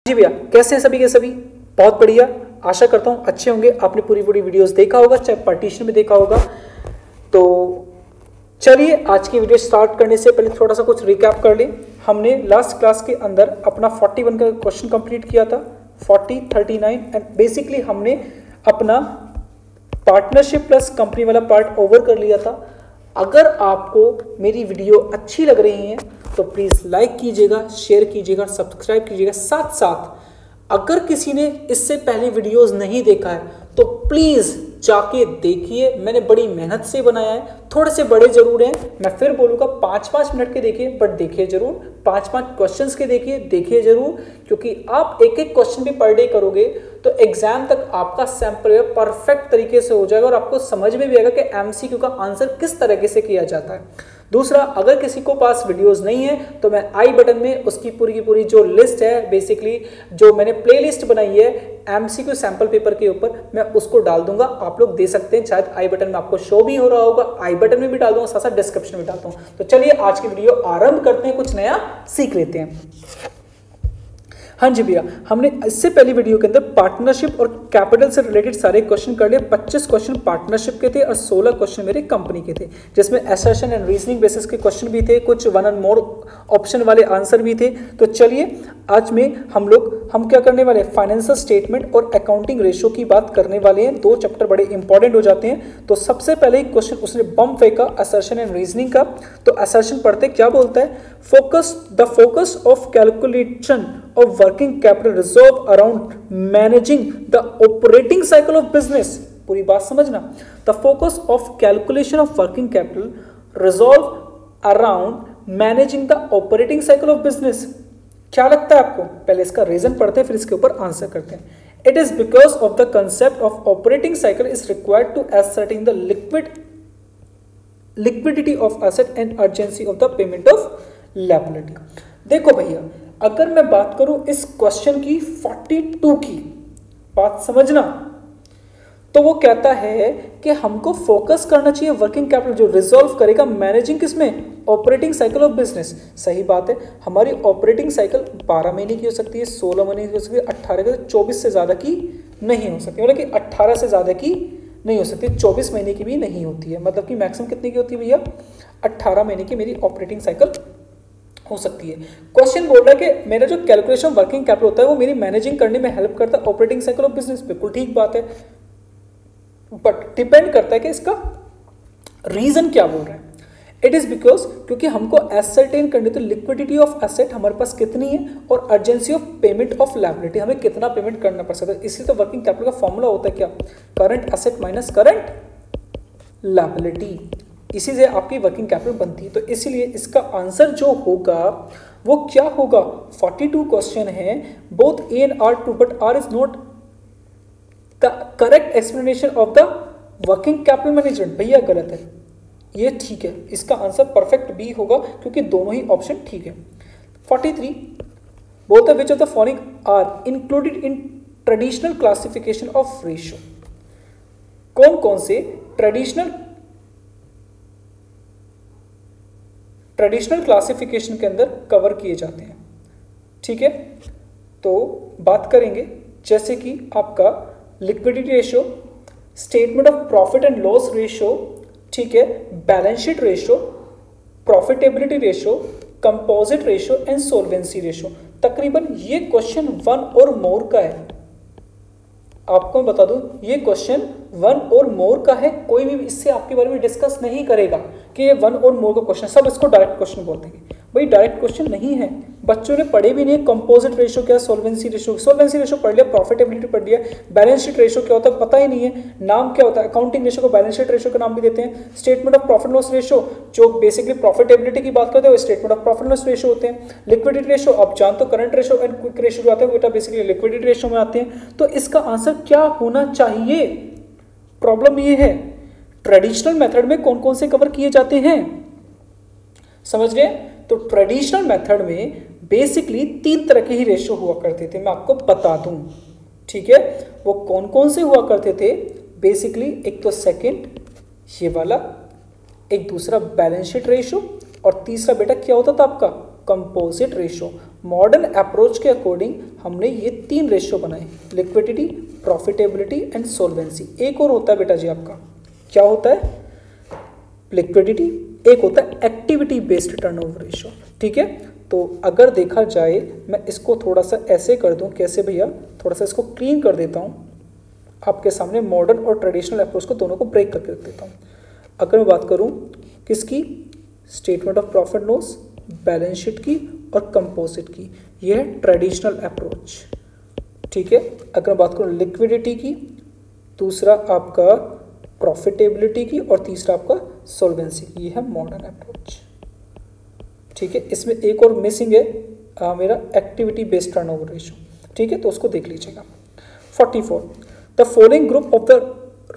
जी भैया, कैसे हैं सभी के सभी? बहुत बढ़िया, आशा करता हूँ अच्छे होंगे। आपने पूरी वीडियोस देखा होगा, चाहे पार्टीशन में देखा होगा। तो चलिए आज की वीडियो स्टार्ट करने से पहले थोड़ा सा कुछ रिकैप कर लें। हमने लास्ट क्लास के अंदर अपना 41 का क्वेश्चन कंप्लीट किया था, 40, 39 एंड बेसिकली हमने अपना पार्टनरशिप प्लस कंपनी वाला पार्ट ओवर कर लिया था। अगर आपको मेरी वीडियो अच्छी लग रही है तो प्लीज़ लाइक कीजिएगा, शेयर कीजिएगा, सब्सक्राइब कीजिएगा। साथ साथ अगर किसी ने इससे पहले वीडियोस नहीं देखा है तो प्लीज़ जाके देखिए। मैंने बड़ी मेहनत से बनाया है, थोड़े से बड़े जरूर हैं। मैं फिर बोलूँगा 5-5 मिनट के देखिए, बट देखिए जरूर। 5-5 क्वेश्चंस के देखिए जरूर, क्योंकि आप एक एक क्वेश्चन भी पर डे करोगे तो एग्जाम तक आपका सैंपल परफेक्ट तरीके से हो जाएगा और आपको समझ में भी आएगा कि एमसीक्यू का आंसर किस तरीके से किया जाता है। दूसरा, अगर किसी को पास वीडियोस नहीं है तो मैं आई बटन में उसकी पूरी की पूरी जो लिस्ट है, बेसिकली जो मैंने प्लेलिस्ट बनाई है एमसीक्यू सैंपल पेपर के ऊपर, मैं उसको डाल दूंगा। आप लोग दे सकते हैं, शायद आई बटन में आपको शो भी हो रहा होगा, आई बटन में भी डाल दूंगा, साथ साथ डिस्क्रिप्शन में डालता हूं। तो चलिए आज की वीडियो आरंभ करते हैं, कुछ नया सीख लेते हैं। हाँ जी भैया, हमने इससे पहली वीडियो के अंदर पार्टनरशिप और कैपिटल से रिलेटेड सारे क्वेश्चन कर लिए। 25 क्वेश्चन पार्टनरशिप के थे और 16 क्वेश्चन मेरे कंपनी के थे, जिसमें असर्शन एंड रीजनिंग बेसिस के क्वेश्चन भी थे, कुछ वन एंड मोर ऑप्शन वाले आंसर भी थे। तो चलिए आज में हम क्या करने वाले हैं, फाइनेंशियल स्टेटमेंट और अकाउंटिंग रेशियो की बात करने वाले हैं। 2 चैप्टर बड़े इंपॉर्टेंट हो जाते हैं। तो सबसे पहले एक क्वेश्चन उसने बम फेंका असर्शन एंड रीजनिंग का। तो असर्शन पढ़ते क्या बोलता है, the focus of calculation of working capital resolve around managing the operating cycle of business। पूरी बात समझना। The focus of calculation of working capital resolve around managing the operating cycle of business। क्या लगता है आपको? पहले इसका रीजन पढ़ते हैं, फिर इसके ऊपर आंसर करते हैं। It is because of the concept of operating cycle is required to ascertain the liquidity of asset and urgency of the payment of liability। देखो भैया, अगर मैं बात करूं इस क्वेश्चन की 42 की बात समझना, तो वो कहता है कि हमको फोकस करना चाहिए वर्किंग कैपिटल जो रिजॉल्व करेगा मैनेजिंग किसमें, ऑपरेटिंग साइकिल ऑफ बिजनेस। सही बात है, हमारी ऑपरेटिंग साइकिल 12 महीने की हो सकती है, 16 महीने की हो सकती है, 18 की, 24 से ज़्यादा की नहीं हो सकती, मतलब कि 18 से ज़्यादा की नहीं हो सकती, 24 महीने की भी नहीं होती है। मतलब कि मैक्सिमम कितनी की होती है भैया, 18 महीने की मेरी ऑपरेटिंग साइकिल हो सकती है। क्वेश्चन बोल रहा है कि मेरा जो कैलकुलेशन वर्किंग कैपिटल होता है वो मेरी मैनेजिंग करने में हेल्प करता है ऑपरेटिंग साइकिल ऑफ बिजनेस। बिल्कुल ठीक बात है, बट डिपेंड करता है कि इसका रीजन क्या बोल रहा है। इट इज बिकॉज क्योंकि हमको एसर्टेन करनी तो लिक्विडिटी ऑफ एसेट हमारे पास कितनी है और urgency of payment of liability, हमें कितना पेमेंट करना पड़ सकता है। इसलिए तो वर्किंग कैपिटल का फॉर्मूला होता है क्या, current asset minus current liability, इसी से आपकी वर्किंग कैपिटल बनती है। तो इसीलिए इसका आंसर जो होगा वो क्या होगा, 42 क्वेश्चन है, both A and R true but R is not correct explanation of the working capital management. भैया गलत है, ये ठीक है, इसका आंसर परफेक्ट बी होगा क्योंकि दोनों ही ऑप्शन ठीक है। 43 बोलता है which of the following are included in traditional classification of ratio. कौन कौन से ट्रेडिशनल क्लासिफिकेशन के अंदर कवर किए जाते हैं। ठीक है, तो बात करेंगे जैसे कि आपका liquidity ratio, statement of profit and loss ratio, ठीक है, balance sheet ratio, profitability ratio, composite ratio and solvency ratio. तकरीबन ये क्वेश्चन 1 और मोर का है। आपको मैं बता दूं ये क्वेश्चन 1 और मोर का है, कोई भी इससे आपके बारे में डिस्कस नहीं करेगा कि ये 1 और मोर का क्वेश्चन, सब इसको डायरेक्ट क्वेश्चन बोलते हैं। भाई डायरेक्ट क्वेश्चन नहीं है, बच्चों ने पढ़े भी नहीं। कंपोजिट रेशियो क्या, सोल्वेंसी रेशियो पढ़ लिया, प्रॉफिटेबिलिटी पढ़ लिया, बैलेंस शीट रेशियो क्या होता है पता ही नहीं है, नाम क्या होता है, अकाउंटिंग रेशियो को बैलेंस शीट रेशियो का नाम भी देते हैं। Statement of profit loss ratio जो बेसिकली प्रॉफिटेबिलिटी की बात करते हैं वो statement of profit loss ratio होते हैं। लिक्विडिटी रेशियो आप जानते हो, current ratio and quick ratio जो आते हैं वो बेसिकली लिक्विडिटी रेशियो में आते हैं। तो इसका आंसर क्या होना चाहिए, प्रॉब्लम ये है ट्रेडिशनल मेथड में कौन कौन से कवर किए जाते हैं, समझ रहे हैं। तो ट्रेडिशनल मेथड में बेसिकली 3 तरह के ही रेशियो हुआ करते थे, मैं आपको बता दूं। ठीक है, वो कौन कौन से हुआ करते थे बेसिकली, एक तो सेकंड ये वाला, एक दूसरा बैलेंस शीट रेशियो, और तीसरा बेटा क्या होता था आपका कंपोजिट रेशो। मॉडर्न अप्रोच के अकॉर्डिंग हमने ये 3 रेशो बनाए, लिक्विडिटी, प्रॉफिटेबिलिटी एंड सोल्वेंसी। एक और होता है बेटा जी आपका, क्या होता है? लिक्विडिटी, एक होता है एक्टिविटी बेस्ड टर्नओवर रेशो। ठीक है, तो अगर देखा जाए, मैं इसको थोड़ा सा ऐसे कर दूं, कैसे भैया, थोड़ा सा इसको क्लीन कर देता हूं आपके सामने, मॉडर्न और ट्रेडिशनल अप्रोच को दोनों को ब्रेक करके रख देता हूं। अगर मैं बात करूं किसकी, statement of profit loss, balance sheet की और कंपोजिट की, यह है ट्रेडिशनल अप्रोच। ठीक है, अगर मैं बात करूं लिक्विडिटी की, दूसरा आपका प्रॉफिटेबिलिटी की और तीसरा आपका सोल्वेंसी की, ये है मॉडर्न अप्रोच। ठीक है, इसमें एक और मिसिंग है मेरा एक्टिविटी बेस्ड टर्नओवर रेशो। ठीक है, तो उसको देख लीजिएगा। 44, the following group of the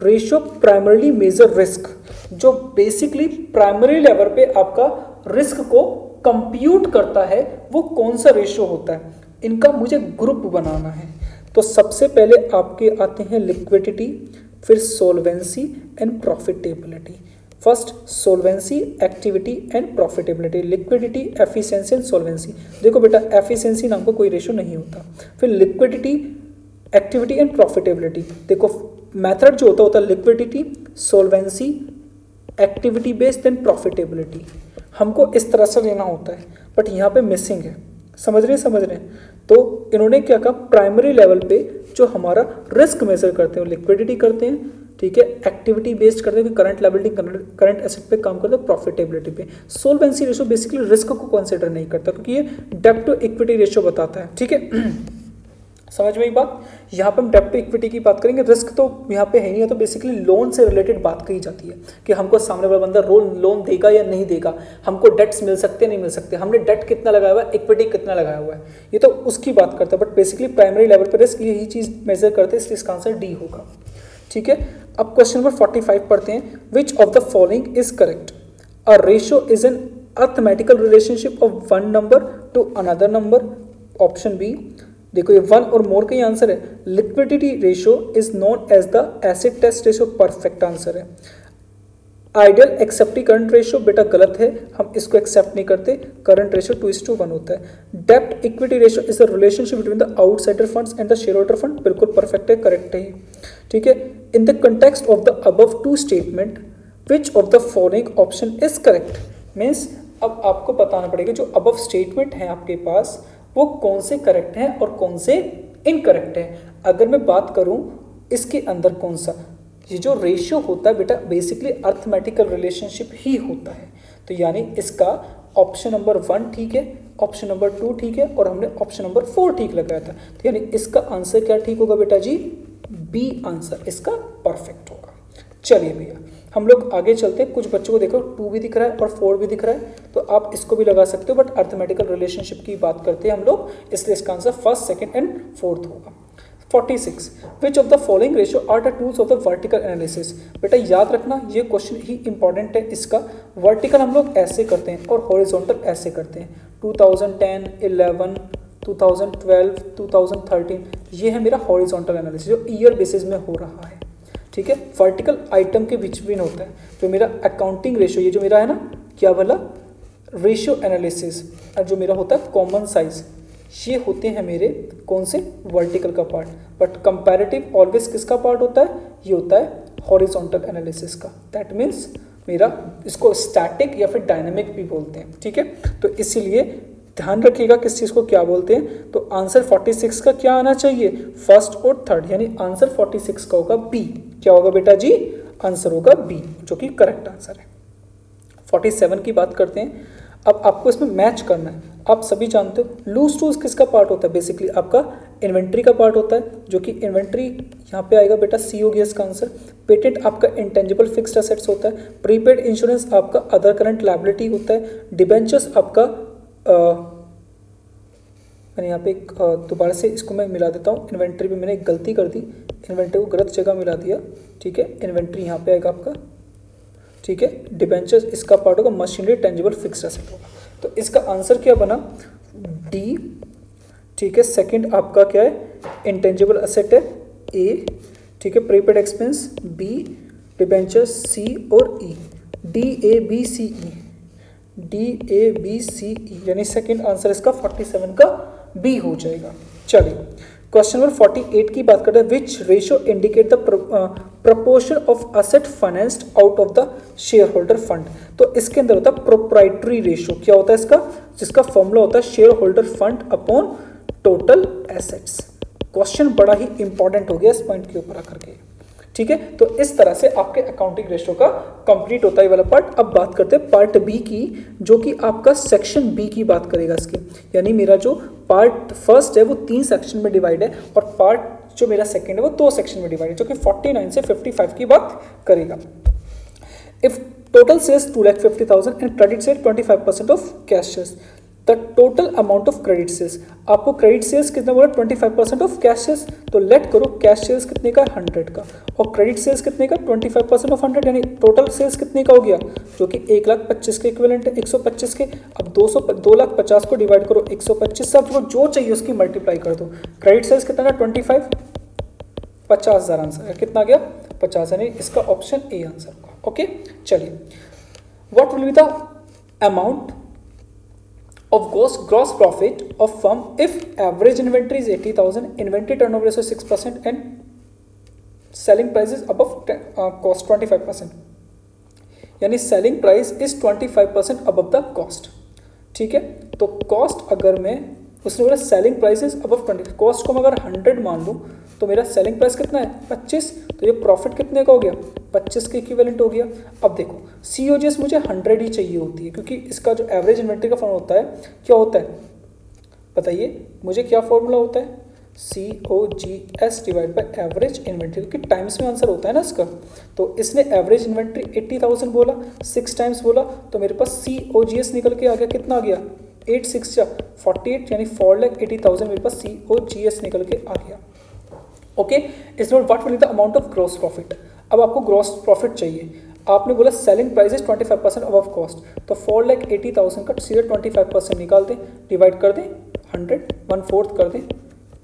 ratio primarily major risk, जो बेसिकली प्राइमरी लेवल पे आपका रिस्क को कंप्यूट करता है, वो कौन सा रेशियो होता है, इनका मुझे ग्रुप बनाना है। तो सबसे पहले आपके आते हैं लिक्विडिटी, फिर solvency and profitability. First solvency, activity and profitability, liquidity, efficiency and solvency. देखो बेटा, एफिशिएंसी नाम का कोई रेशियो नहीं होता। फिर लिक्विडिटी, एक्टिविटी एंड प्रॉफिटेबिलिटी। देखो मेथड जो होता है liquidity, solvency, activity based and profitability. हमको इस तरह से लेना होता है, बट यहाँ पे मिसिंग है। समझ रहे हैं? तो इन्होंने क्या कहा, प्राइमरी लेवल पे जो हमारा रिस्क मेजर करते हैं लिक्विडिटी करते हैं, ठीक है, एक्टिविटी बेस्ड करते हैं, करंट लायबिलिटी, करंट एसेट पे काम करते हैं, प्रॉफिटेबिलिटी पे। सोल्वेंसी रेशो बेसिकली रिस्क को कंसीडर नहीं करता, क्योंकि ये डेब्ट टू इक्विटी रेशो बताता है। ठीक है, समझ में एक बात, यहाँ पे हम डेब्ट टू इक्विटी की बात करेंगे, रिस्क तो यहाँ पे है नहीं है। तो बेसिकली लोन से रिलेटेड बात कही जाती है कि हमको सामने वाला बंदा लोन देगा या नहीं देगा, हमको डेट्स मिल सकते नहीं मिल सकते, हमने डेट कितना लगाया हुआ है, इक्विटी कितना लगाया हुआ है, ये तो उसकी बात करता है। बट बेसिकली प्राइमरी लेवल पर रिस्क यही चीज़ मेजर करते हैं, इसलिए इसका आंसर डी होगा। ठीक है, अब क्वेश्चन नंबर 45 पढ़ते हैं। Which of the following is correct? A ratio is an arithmetical relationship of one number to another number. Option B, देखो ये वन और मोर का ही आंसर है। Liquidity ratio is known as the acid test ratio, perfect answer है। Ideal accepting current ratio, बेटा गलत है, हम इसको एक्सेप्ट नहीं करते। करंट रेशियो 2:1 होता है। डेब्ट equity ratio is the relationship between the outsider funds and the share holder fund, बिल्कुल परफेक्ट है, करेक्ट है। ठीक है, in the context of the above two statement which of the following option is correct. Means अब आपको बताना पड़ेगा जो अबव स्टेटमेंट है आपके पास वो कौन से करेक्ट हैं और कौन से इनकरेक्ट हैं। अगर मैं बात करूं इसके अंदर कौन सा, ये जो रेशियो होता है बेटा बेसिकली अर्थमेटिकल रिलेशनशिप ही होता है। तो यानी इसका ऑप्शन नंबर 1 ठीक है, ऑप्शन नंबर 2 ठीक है और हमने ऑप्शन नंबर 4 ठीक लगाया था। तो यानी इसका आंसर क्या ठीक होगा बेटा जी? बी आंसर इसका परफेक्ट होगा। चलिए भैया हम लोग आगे चलते हैं। कुछ बच्चों को देखो 2 भी दिख रहा है और 4 भी दिख रहा है, तो आप इसको भी लगा सकते हो। बट अर्थमेटिकल रिलेशनशिप की बात करते हैं हम लोग, इसलिए इसका answer first, second and fourth होगा। 46, which of the following ratio are the tools of the vertical analysis. बेटा याद रखना ये क्वेश्चन ही इंपॉर्टेंट है इसका। वर्टिकल हम लोग ऐसे करते हैं और हॉरिजॉन्टल ऐसे करते हैं। 2010, 11, 2012, 2013 ये है मेरा हॉरिजॉन्टल एनालिसिस जो ईयर बेसिस में हो रहा है। ठीक है, वर्टिकल आइटम के बीच में होता है। जो मेरा अकाउंटिंग रेशियो, ये जो मेरा है ना क्या बोला, रेशियो एनालिसिस, और जो मेरा होता है कॉमन साइज, ये होते हैं मेरे कौन से, वर्टिकल का पार्ट। बट कंपैरेटिव ऑलवेज किसका पार्ट होता है, ये होता है हॉरिजॉन्टल एनालिसिस का। दैट मीन्स मेरा इसको स्टैटिक या फिर डायनेमिक भी बोलते हैं। ठीक है, तो इसीलिए ध्यान रखिएगा किस चीज़ को क्या बोलते हैं। तो आंसर 46 का क्या आना चाहिए, फर्स्ट और थर्ड, यानी आंसर 46 का होगा बी। क्या होगा बेटा जी, आंसर होगा बी, जो कि करेक्ट आंसर है। 47 की बात करते हैं। अब आपको इसमें मैच करना है। आप सभी जानते हो लूज टूल्स किसका पार्ट होता है, बेसिकली आपका इन्वेंट्री का पार्ट होता है, जो कि इन्वेंट्री यहाँ पे आएगा बेटा सी हो गया इसका आंसर। पेटेंट आपका इंटेंजिबल फिक्स्ड एसेट्स होता है। प्रीपेड इंश्योरेंस आपका अदर करंट लायबिलिटी होता है। डिबेंचर्स आपका मैंने यहाँ पे दोबारा से इसको मैं मिला देता हूँ। इन्वेंट्री पे मैंने एक गलती कर दी, इन्वेंट्री को गलत जगह मिला दिया। ठीक है, इन्वेंट्री यहाँ पे आएगा आपका। ठीक है, डिबेंचर्स इसका पार्ट होगा, मशीनरी टेंजिबल फिक्स्ड एसेट होगा। तो इसका आंसर क्या बना, डी। ठीक है, सेकंड आपका क्या है, इंटेंजिबल एसेट है ए। ठीक है, prepaid expense B, debentures C और E. D A B C E, DABCE, यानी सेकंड आंसर इसका 47 का बी हो जाएगा। चलिए क्वेश्चन नंबर 48 की बात करते हैं। विच ratio indicate the proportion of asset financed out of the share holder fund. तो इसके अंदर होता है प्रोप्राइटरी रेशियो। क्या होता है इसका, जिसका फॉर्मूला होता है share holder fund upon total assets. Question बड़ा ही इंपॉर्टेंट हो गया इस पॉइंट के ऊपर आकर के, ठीक है। तो इस तरह से आपके अकाउंटिंग रेशियो का कंप्लीट होता है वाला पार्ट। अब बात करते हैं पार्ट बी की, जो कि आपका सेक्शन बी की बात करेगा इसकी। यानी मेरा जो पार्ट फर्स्ट है वो 3 सेक्शन में डिवाइड है और पार्ट जो मेरा सेकंड है वो 2 सेक्शन में डिवाइड है, जो कि 49 से 55 की बात करेगा। If total sales 2,50,000 and credit sale 25% of cash sales, the total amount of credit sales. आपको क्रेडिट सेल्स कितना बोला, 25% ऑफ कैश सेल्स। तो लेट करो कैश सेल्स कितने का, 100 का, और क्रेडिट सेल्स कितने का, 25% ऑफ 100, यानी टोटल सेल्स कितने का हो गया, जो कि 1,25,000 के इक्विवेलेंट है, 125 के। अब 2,50,000 को डिवाइड करो 125 से, आपको जो चाहिए उसकी मल्टीप्लाई कर दो। क्रेडिट सेल्स कितना, 25, 50,000 आंसर है। कितना गया, 50, यानी इसका ऑप्शन ए आंसर होगा। ओके चलिए, what will be the amount of gross profit of firm if average inventory is 80,000, inventory turnover ratio 6% and selling price is above cost 25%, यानी selling price is 25% above the cost, ठीक है। तो cost अगर मैं, उसने बोला selling price is above 20, cost को मैं अगर 100 मान लूँ तो मेरा सेलिंग प्राइस कितना है, 25, तो ये प्रॉफिट कितने का हो गया, 25 के इक्विवेलेंट हो गया। अब देखो COGS मुझे 100 ही चाहिए होती है, क्योंकि इसका जो एवरेज इन्वेंट्री का फॉर्मूला होता है क्या होता है बताइए मुझे, क्या फॉर्मूला होता है, COGS divide by average inventory, क्योंकि टाइम्स में आंसर होता है ना इसका। तो इसने एवरेज इन्वेंट्री 80,000 बोला, 6 टाइम्स बोला, तो मेरे पास COGS निकल के आ गया, कितना आ गया, 8 6 48, यानी 4,80,000 मेरे पास COGS निकल के आ गया। Okay, is not what will be the amount of gross profit. अब आपको ग्रॉस प्रॉफिट चाहिए, आपने बोला selling price is 25% above cost, तो 4,80,000 का सीधा 25% निकाल दें, डिवाइड कर दें 100, 1/4 कर दें,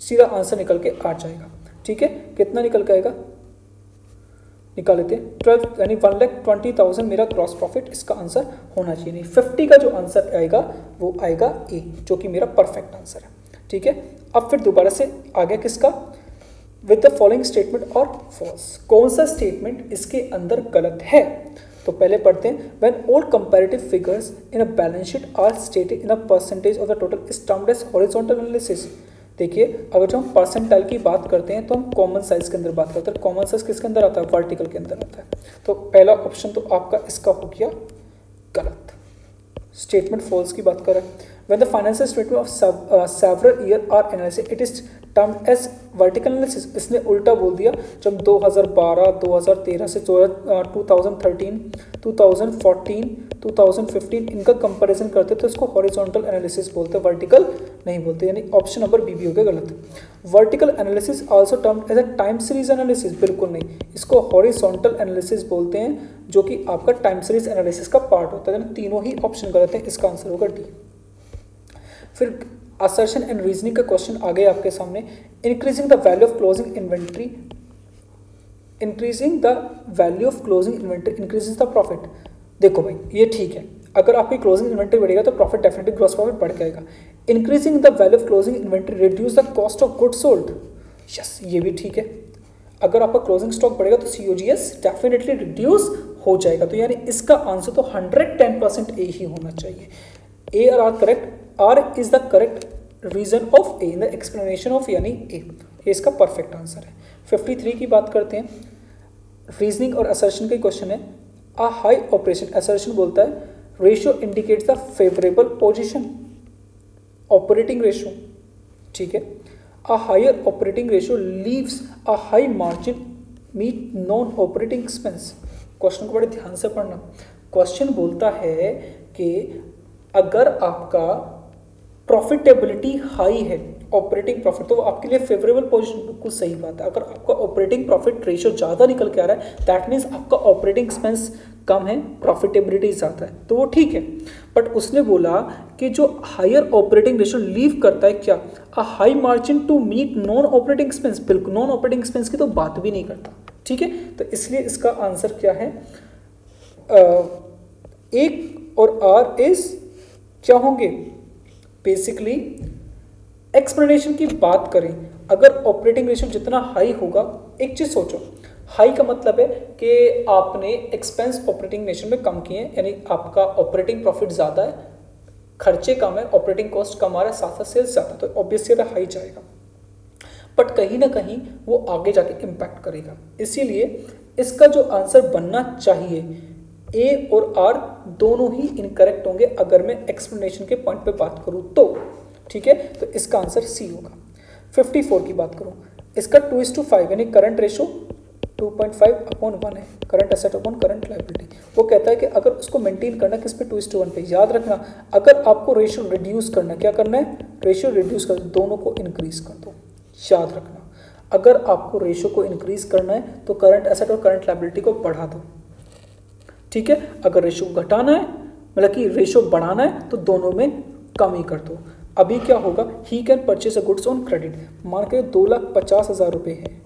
सीधा आंसर निकल के आ जाएगा, ठीक है। कितना निकल के आएगा, निकाल लेते हैं 12, यानी 1,20,000 मेरा ग्रॉस प्रॉफिट इसका आंसर होना चाहिए। नहीं, 50 का जो आंसर आएगा वो आएगा ए, जो कि मेरा परफेक्ट आंसर है, ठीक है। अब फिर दोबारा से आ गया किसका, विद द फॉलोइंग स्टेटमेंट और फॉल्स। कौन सा स्टेटमेंट इसके अंदर गलत है, तो पहले पढ़ते हैं। When all comparative figures in a balance sheet are stated in a percentage of the total is termed as horizontal analysis. देखिए, अगर जो हम परसेंटाइल की बात करते हैं तो हम कॉमन साइज के अंदर बात करते हैं। कॉमन साइज किसके अंदर आता है, वर्टिकल के अंदर आता है। तो पहला ऑप्शन तो आपका इसका हो गया गलत, स्टेटमेंट फॉल्स की बात कर रहे हैं। When the financial statement of several year are analyzed, it is termed as vertical analysis। इसने उल्टा बोल दिया। जब 2012, 2013 से 2013, 2014, 2015 इनका कंपैरिजन करते तो इसको हॉरिजॉन्टल एनालिसिस बोलते, वर्टिकल नहीं बोलते, यानी ऑप्शन नंबर बी भी हो गया गलत। Vertical analysis also termed as a time series analysis, बिल्कुल नहीं, इसको हॉरिजॉन्टल एनालिसिस बोलते हैं, जो कि आपका टाइम सीरीज एनालिसिस का पार्ट होता है। तीनों ही ऑप्शन गलत है, इसका आंसर होगा डी। फिर असर्शन एंड रीजनिंग का क्वेश्चन आ गया आपके सामने। Increasing the value of closing inventory, increasing the value of closing inventory increases the profit. देखो भाई ये ठीक है, अगर आपकी क्लोजिंग इन्वेंट्री बढ़ेगा तो प्रॉफिट डेफिनेटली ग्रॉस प्रॉफिट बढ़ जाएगा। Increasing the value of closing inventory reduce the cost of goods sold, yes ये भी ठीक है। अगर आपका क्लोजिंग स्टॉक बढ़ेगा तो COGS डेफिनेटली रिड्यूस हो जाएगा। तो यानी इसका आंसर तो 110% ए ही होना चाहिए। ए और R correct, R is the correct reason of A in the explanation of, यानी A, ये इसका परफेक्ट आंसर है। 53 की बात करते हैं, रीजनिंग और असर्शन का क्वेश्चन है। अ हाई ऑपरेशन, असर्शन बोलता है ratio indicates the favourable position, operating ratio, ठीक है। A higher operating ratio leaves a high margin meet non operating expense. Question को बड़े ध्यान से पढ़ना। क्वेश्चन बोलता है कि अगर आपका प्रॉफिटेबिलिटी हाई है, ऑपरेटिंग प्रॉफिट, तो आपके लिए फेवरेबल पोजीशन, बिल्कुल सही बात है। अगर आपका ऑपरेटिंग प्रॉफिट रेशियो ज़्यादा निकल के आ रहा है, दैट मीन्स आपका ऑपरेटिंग एक्सपेंस कम है, प्रॉफिटेबिलिटी ज़्यादा है, तो वो ठीक है। बट उसने बोला कि जो हायर ऑपरेटिंग रेशियो लीव करता है क्या, a high margin to meet non operating expense, बिल्कुल नॉन ऑपरेटिंग एक्सपेंस की तो बात भी नहीं करता, ठीक है। तो इसलिए इसका आंसर क्या है, एक और आर इज क्या होंगे, बेसिकली एक्सप्लेनेशन की बात करें, अगर ऑपरेटिंग रेशियो जितना हाई होगा, एक चीज सोचो, हाई का मतलब है कि आपने एक्सपेंस ऑपरेटिंग रेशियो में कम किए हैं, यानी आपका ऑपरेटिंग प्रॉफिट ज़्यादा है, खर्चे कम है, ऑपरेटिंग कॉस्ट कम आ रहा है, साथ साथ सेल्स ज़्यादा, तो ऑब्वियसली हाई जाएगा, बट कहीं ना कहीं वो आगे जाके इम्पैक्ट करेगा। इसीलिए इसका जो आंसर बनना चाहिए, ए और आर दोनों ही इनकरेक्ट होंगे अगर मैं एक्सप्लेनेशन के पॉइंट पे बात करूं तो, ठीक है, तो इसका आंसर सी होगा। 54 की बात करूं, इसका 2:5 यानी करंट रेशो 2.5/1 है, current asset upon current liability. वो कहता है कि अगर उसको मेंटेन करना किस पे, 2:1 पे। याद रखना, अगर आपको रेशियो रिड्यूस करना, क्या करना है, रेशियो रिड्यूस कर, दोनों को इंक्रीज कर दो। याद रखना, अगर आपको रेशियो को इंक्रीज करना है तो करंट एसेट और करंट लायबिलिटी को बढ़ा दो, ठीक है। अगर रेशियो घटाना है, मतलब कि रेशियो बढ़ाना है, तो दोनों में कम ही कर दो। अभी क्या होगा, he can purchase a goods on credit, मान के 2,50,000 रुपये है,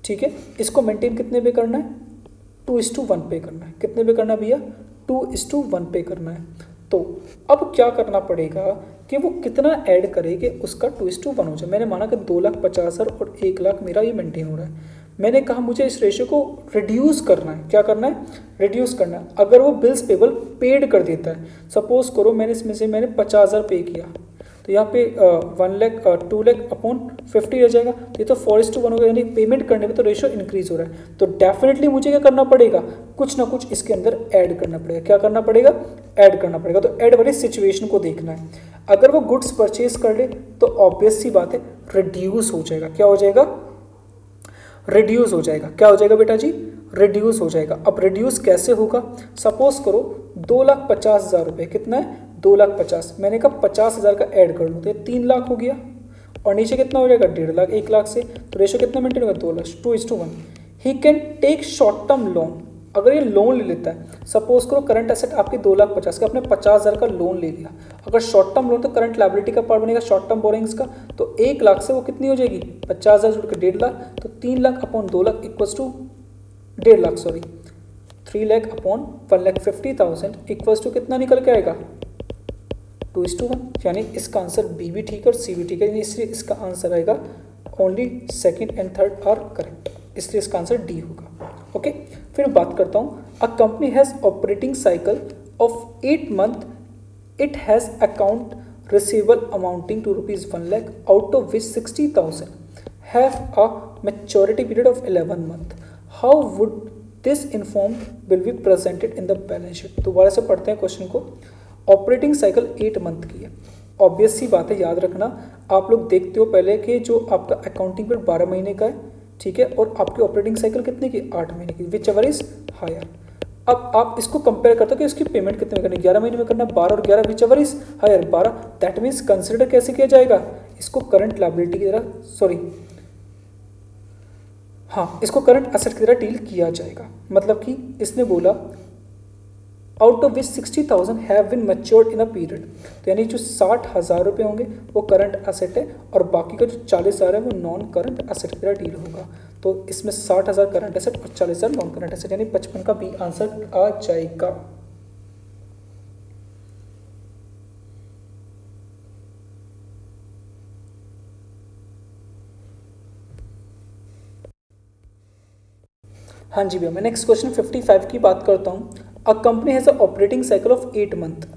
ठीक है। इसको मेंटेन कितने पे करना है, 2:1 पे करना है। कितने पे करना है भैया, 2:1 पे करना है। तो अब क्या करना पड़ेगा कि वो कितना ऐड करे कि उसका 2:1 हो जाए। मैंने माना कि 2,50,000 और 1,00,000 मेरा ये मेंटेन हो रहा है। मैंने कहा मुझे इस रेशियो को रिड्यूस करना है। क्या करना है, रिड्यूस करना है। अगर वो बिल्स पेबल पेड कर देता है, सपोज करो मैंने इसमें से 50,000 पे किया, तो यहाँ पे 2,00,000/50 रह जाएगा, तो ये तो 4:1 होगा, यानी पेमेंट करने में तो रेशियो इंक्रीज हो रहा है। तो डेफिनेटली मुझे क्या करना पड़ेगा, कुछ ना कुछ इसके अंदर ऐड करना पड़ेगा। क्या करना पड़ेगा, ऐड करना पड़ेगा। तो ऐड वाली सिचुएशन को देखना है। अगर वो गुड्स परचेज कर ले तो ऑब्वियस सी बात है रिड्यूस हो जाएगा। क्या हो जाएगा, रिड्यूस हो जाएगा। क्या हो जाएगा बेटा जी, रिड्यूस हो जाएगा। अब रिड्यूस कैसे होगा, सपोज करो 2,50,000 रुपये, कितना है 2,50,000, मैंने कहा 50,000 का ऐड कर लूँ तो ये 3,00,000 हो गया, और नीचे कितना हो जाएगा 1,50,000, 1,00,000 से, तो रेशियो कितना मेंटेन होगा 2:1। He can take short term loan, अगर ये लोन ले लेता है, सपोज करो करंट एसेट आपकी 2,50,000 का, आपने 50,000 का लोन ले लिया। अगर शॉर्ट टर्म लोन तो करंट लायबिलिटी का पार्ट बनेगा शॉर्ट टर्म बोरिंग्स का, तो 1,00,000 से वो कितनी हो जाएगी, 50,000 जुड़ के 1,50,000, तो 3,00,000/2,00,000 equals to 1,50,000, sorry 3,00,000/1,50,000 equals to कितना निकल के आएगा 2:1। यानी इसका आंसर बी भी ठीक है और सी भी ठीक है, इसलिए इसका आंसर आएगा only second and third are correct, इसलिए इसका आंसर डी होगा। ओके, फिर बात करता हूँ। A company has operating cycle of 8 month, it has account receivable amounting to ₹1,00,000, out of which 60,000 have a maturity period of 11 month. How would this inform will be presented in the balance sheet. दोबारा से पढ़ते हैं question को। Operating cycle 8 month की है, obvious सी बात है, याद रखना। आप लोग देखते हो पहले कि जो आपका अकाउंटिंग पीरियड 12 महीने का है, ठीक है, और आपकी ऑपरेटिंग साइकिल कितने की, 8 महीने की, विच एवर इज हायर। अब आप इसको कंपेयर करते हो कि इसकी पेमेंट कितने में करनी है, 11 महीने में करना है, 12 और 11 which ever is higher 12। That means consider कैसे किया जाएगा, इसको करंट लायबिलिटी की तरह, सॉरी हाँ, इसको करंट एसेट की तरह डील किया जाएगा। मतलब कि इसने बोला out of which 60,000 have been matured in a period, तो यानी जो 60,000 रुपये होंगे वो करंट एसेट है, और बाकी का जो 40,000 है वो नॉन करंट एसेट की तरह डील होगा। तो इसमें 60,000 करंट एसेट और 40,000 नॉन करंट एसेट, यानी 55 का बी आंसर आ जाएगा। हाँ जी भैया, मैं नेक्स्ट क्वेश्चन 55 की बात करता हूँ। A company has a operating cycle of 8 month.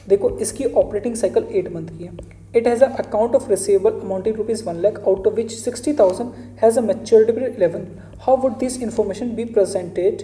देखो इसकी ऑपरेटिंग साइकिल 8 मंथ की है। It has a account of receivable amounting ₹1,00,000, out of which 60,000 has a maturity period 11। How would this information B presented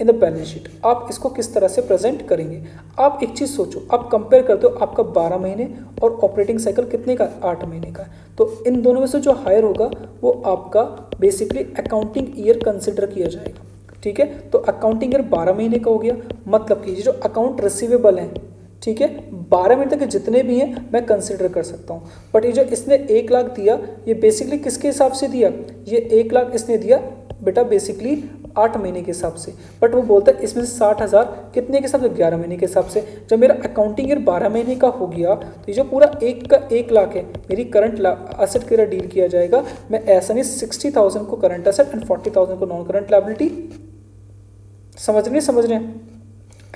in the balance sheet. आप इसको किस तरह से present करेंगे। आप एक चीज़ सोचो, आप कंपेयर करते हो आपका 12 महीने और ऑपरेटिंग साइकिल कितने का, 8 महीने का। तो इन दोनों में से जो हायर होगा वो आपका बेसिकली अकाउंटिंग ईयर कंसिडर किया जाएगा, ठीक है। तो अकाउंटिंग ईयर 12 महीने का हो गया, मतलब कि जो अकाउंट रिसीवेबल हैं, ठीक है, 12 महीने तक के जितने भी हैं मैं कंसिडर कर सकता हूँ। बट ये जो इसने 1,00,000 दिया, ये बेसिकली किसके हिसाब से दिया, ये 1,00,000 इसने दिया बेटा बेसिकली 8 महीने के हिसाब से। बट वो बोलता है इसमें से 60,000 कितने के हिसाब से, 11 महीने के हिसाब से। जब मेरा अकाउंटिंग ईयर 12 महीने का हो गया, तो ये जो पूरा 1,00,000 है मेरी करंट एसेट की तरह डील किया जाएगा। मैं ऐसा नहीं 60,000 को करंट एसेट एंड 40,000 को नॉन करंट लायबिलिटी, समझ रहे हैं,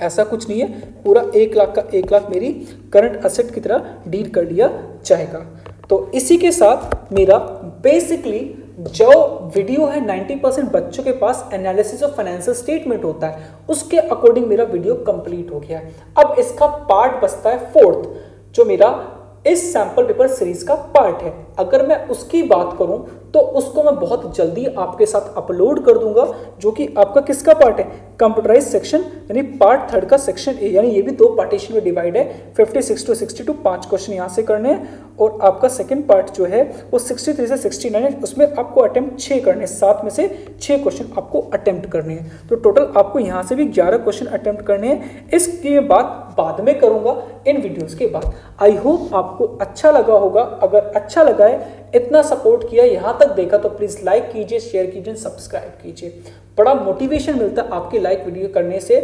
ऐसा कुछ नहीं है, पूरा 1 लाख का 1 लाख मेरी करंट असेट की तरह डील कर लिया जाएगा। तो इसी के साथ मेरा बेसिकली जो वीडियो है 90% बच्चों के पास एनालिसिस ऑफ फाइनेंशियल स्टेटमेंट होता है, उसके अकॉर्डिंग मेरा वीडियो कंप्लीट हो गया है। अब इसका पार्ट बचता है 4th, जो मेरा इस सैंपल पेपर सीरीज का पार्ट है। अगर मैं उसकी बात करूं तो उसको मैं बहुत जल्दी आपके साथ अपलोड कर दूंगा, जो कि आपका किसका पार्ट है, कंप्यूटराइज सेक्शन, यानी पार्ट 3 का सेक्शन ए, यानी ये भी 2 पार्टीशन में डिवाइड है, 56 to 62 5 क्वेश्चन यहाँ से करने हैं, और आपका सेकंड पार्ट जो है वो 63 से 69 है, उसमें आपको अटेम्प्ट 6 करने हैं, 7 में से 6 क्वेश्चन आपको अटेम्प्ट करने हैं। तो टोटल आपको यहाँ से भी 11 क्वेश्चन अटेम्प्ट करने हैं। इसके बाद में करूंगा इन वीडियोस के बाद। आई होप आपको अच्छा लगा होगा। अगर अच्छा लगा है, इतना सपोर्ट किया, यहाँ तक देखा, तो प्लीज लाइक कीजिए, शेयर कीजिए, सब्सक्राइब कीजिए। बड़ा मोटिवेशन मिलता है आपके लाइक वीडियो करने से।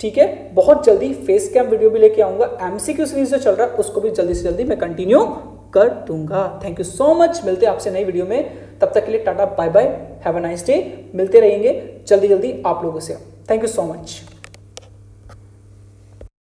ठीक है, बहुत जल्दी फेस कैम वीडियो भी लेके आऊंगा। एमसीक्यू सीरीज जो चल रहा है उसको भी जल्दी से जल्दी मैं कंटिन्यू कर दूंगा। Thank you so much. मिलते हैं आपसे नई वीडियो में, तब तक के लिए tata bye bye, have a nice day. मिलते रहेंगे जल्दी जल्दी आप लोगों से। Thank you so much.